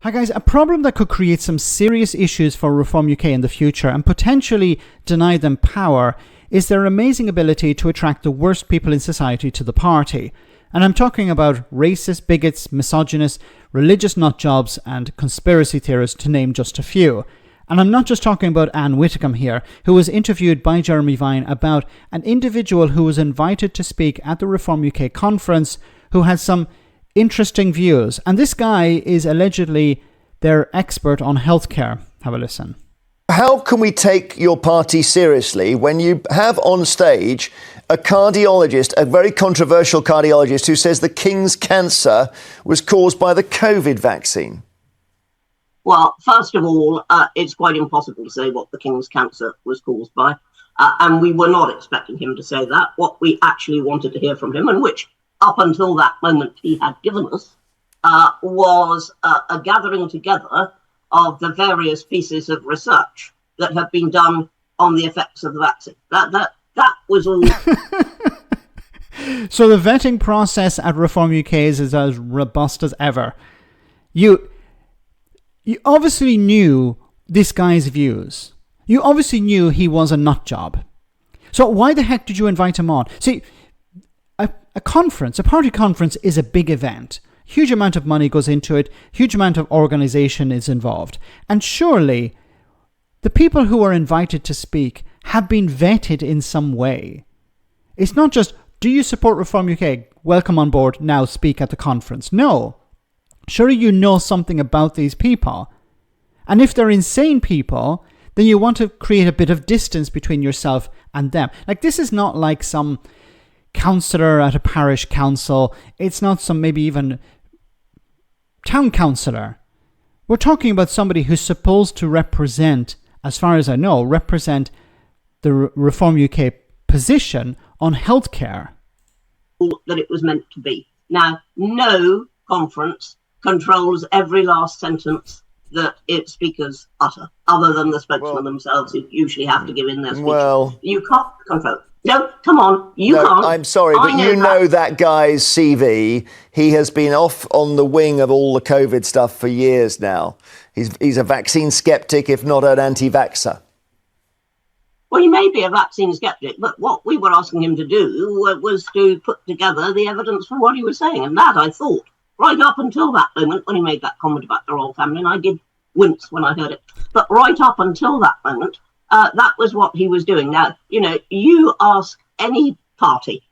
Hi guys, a problem that could create some serious issues for Reform UK in the future and potentially deny them power is their amazing ability to attract the worst people in society to the party. And I'm talking about racists, bigots, misogynists, religious nutjobs and conspiracy theorists, to name just a few. And I'm not just talking about Anne Widdecombe here, who was interviewed by Jeremy Vine about an individual who was invited to speak at the Reform UK conference who had some interesting views. And this guy is allegedly their expert on healthcare. Have a listen. How can we take your party seriously when you have on stage a cardiologist, a very controversial cardiologist, who says the King's cancer was caused by the COVID vaccine? Well, first of all, it's quite impossible to say what the King's cancer was caused by. And we were not expecting him to say that. What we actually wanted to hear from him, and which up until that moment he had given us, was a gathering together of the various pieces of research that have been done on the effects of the vaccine. That was all. So the vetting process at Reform UK is as robust as ever. You obviously knew this guy's views. You obviously knew he was a nutjob. So why the heck did you invite him on? See, a conference, a party conference, is a big event. Huge amount of money goes into it. Huge amount of organisation is involved. And surely the people who are invited to speak have been vetted in some way. It's not just, do you support Reform UK? Welcome on board, now speak at the conference. No. Surely you know something about these people. And if they're insane people, then you want to create a bit of distance between yourself and them. Like, this is not like some councillor at a parish council. It's not some maybe even town councillor. We're talking about somebody who's supposed to represent, as far as I know, represent the Reform UK position on healthcare. That it was meant to be. Now, no conference controls every last sentence that its speakers utter, other than the spokesmen themselves, who usually have to give in their speech. You can't control. No, come on, you can't. I'm sorry, but you know that guy's CV. He has been off on the wing of all the COVID stuff for years now. He's a vaccine skeptic, if not an anti-vaxxer. Well, he may be a vaccine skeptic, but what we were asking him to do was to put together the evidence for what he was saying. And that, I thought, right up until that moment, when he made that comment about the royal family, and I did wince when I heard it, but right up until that moment, that was what he was doing. Now, you know, you ask any party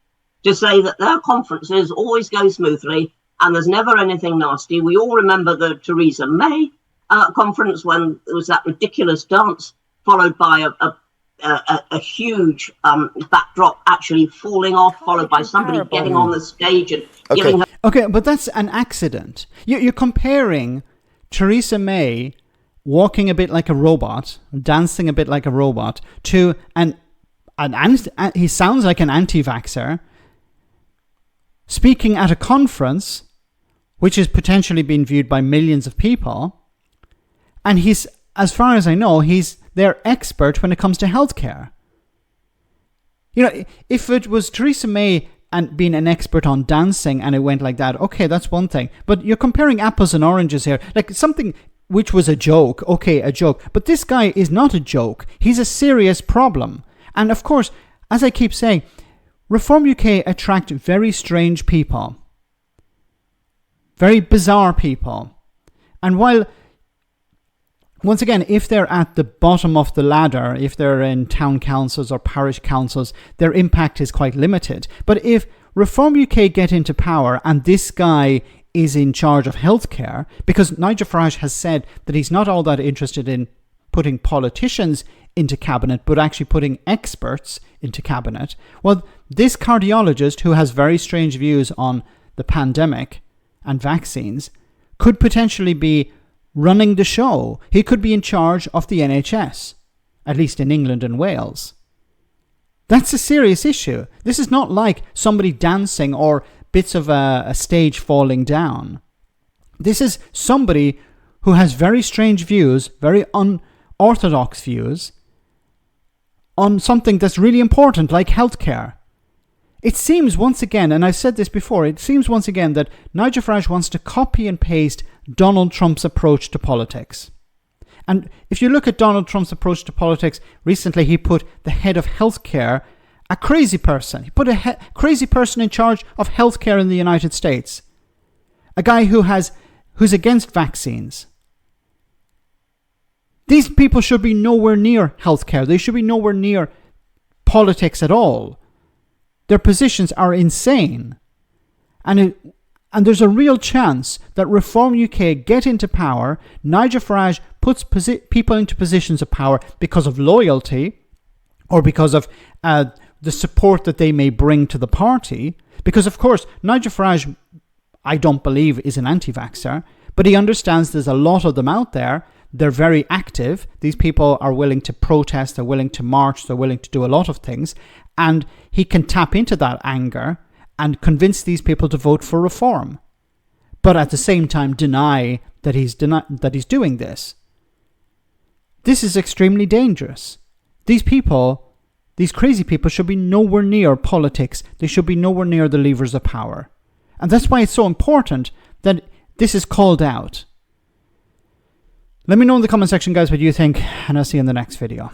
to say that their conferences always go smoothly and there's never anything nasty. We all remember the Theresa May conference when there was that ridiculous dance followed by a huge backdrop actually falling off, followed by somebody getting on the stage and giving her... Okay, but that's an accident. You're comparing Theresa May walking a bit like a robot, dancing a bit like a robot, to he sounds like an anti-vaxxer, speaking at a conference, which is potentially being viewed by millions of people, and he's, as far as I know, he's their expert when it comes to healthcare. You know, if it was Theresa May and being an expert on dancing and it went like that, okay, that's one thing. But you're comparing apples and oranges here. Like something which was a joke, okay, a joke. But this guy is not a joke. He's a serious problem. And of course, as I keep saying, Reform UK attract very strange people. Very bizarre people. And while, once again, if they're at the bottom of the ladder, if they're in town councils or parish councils, their impact is quite limited. But if Reform UK get into power and this guy is in charge of healthcare, because Nigel Farage has said that he's not all that interested in putting politicians into cabinet, but actually putting experts into cabinet. Well, this cardiologist, who has very strange views on the pandemic and vaccines, could potentially be running the show. He could be in charge of the NHS, at least in England and Wales. That's a serious issue. This is not like somebody dancing or bits of a stage falling down. This is somebody who has very strange views, very unorthodox views on something that's really important, like healthcare. It seems once again, and I've said this before, it seems once again that Nigel Farage wants to copy and paste Donald Trump's approach to politics. And if you look at Donald Trump's approach to politics, recently he put the head of healthcare, a crazy person. He put a crazy person in charge of healthcare in the United States. A guy who's against vaccines. These people should be nowhere near healthcare. They should be nowhere near politics at all. Their positions are insane. And there's a real chance that Reform UK get into power. Nigel Farage puts people into positions of power because of loyalty or because of the support that they may bring to the party. Because, of course, Nigel Farage, I don't believe, is an anti-vaxxer, but he understands there's a lot of them out there. They're very active. These people are willing to protest, they're willing to march, they're willing to do a lot of things. And he can tap into that anger and convince these people to vote for reform. But at the same time deny that he's doing this. This is extremely dangerous. These people, these crazy people, should be nowhere near politics. They should be nowhere near the levers of power. And that's why it's so important that this is called out. Let me know in the comment section, guys, what you think, and I'll see you in the next video.